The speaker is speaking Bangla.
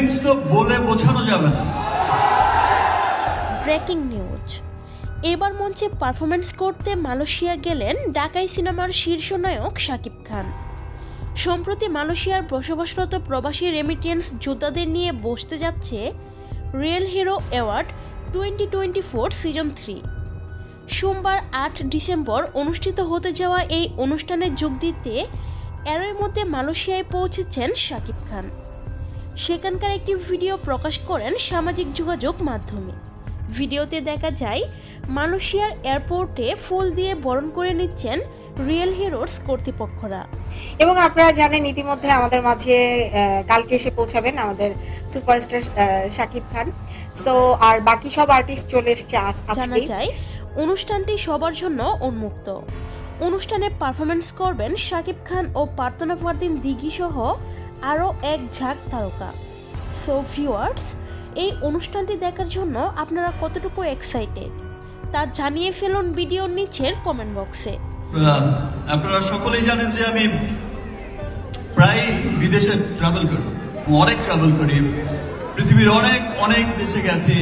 ফিলিংস তো বলে বোঝানো যাবে না। ব্রেকিং নিউজ, এবার মঞ্চে পারফরমেন্স করতে মালয়েশিয়া গেলেন ঢাকাই সিনেমার শীর্ষ নায়ক শাকিব খান। সম্প্রতি মালয়েশিয়ার বসবাসরত প্রবাসী রেমিটেন্স যোদ্ধাদের নিয়ে বসতে যাচ্ছে রিয়েল হিরো অ্যাওয়ার্ড 2024 সিজন 3। সোমবার 8 ডিসেম্বর অনুষ্ঠিত হতে যাওয়া এই অনুষ্ঠানে যোগ দিতে এরই মধ্যে মালয়েশিয়ায় পৌঁছেছেন শাকিব খান। সেখানকার একটি ভিডিও প্রকাশ করেন সামাজিক যোগাযোগ মাধ্যমে। ভিডিওতে দেখা যায় মালয়েশিয়ার এয়ারপোর্টে ফুল দিয়ে বরণ করে নিচ্ছেন রিয়েল হিরোস কর্তৃপক্ষরা। এবং আপনারা জানেন ইতিমধ্যে আমাদের মাঝে কালকে এসে পৌঁছাবেন আমাদের সুপারস্টার শাকিব খান। সো আর বাকি সব আর্টিস্ট চলে এসেছে আজকে। জানা যায় অনুষ্ঠানটি সবার জন্য উন্মুক্ত। অনুষ্ঠানে পারফরমেন্স করবেন শাকিব খান ও প্রার্থনা ফারদিন দিঘি সহ আরও এক ঝাঁক তারকা। সো ভিউয়ার্স, এই অনুষ্ঠানটি দেখার জন্য আপনারা কতটুকু এক্সাইটেড তা জানিয়ে ফেলুন ভিডিওর নিচের কমেন্ট বক্সে। আপনারা সকলেই জানেন যে আমি প্রায় বিদেশে ট্রাভেল করি, অনেক ট্রাভেল করি, পৃথিবীর অনেক অনেক দেশে গেছি।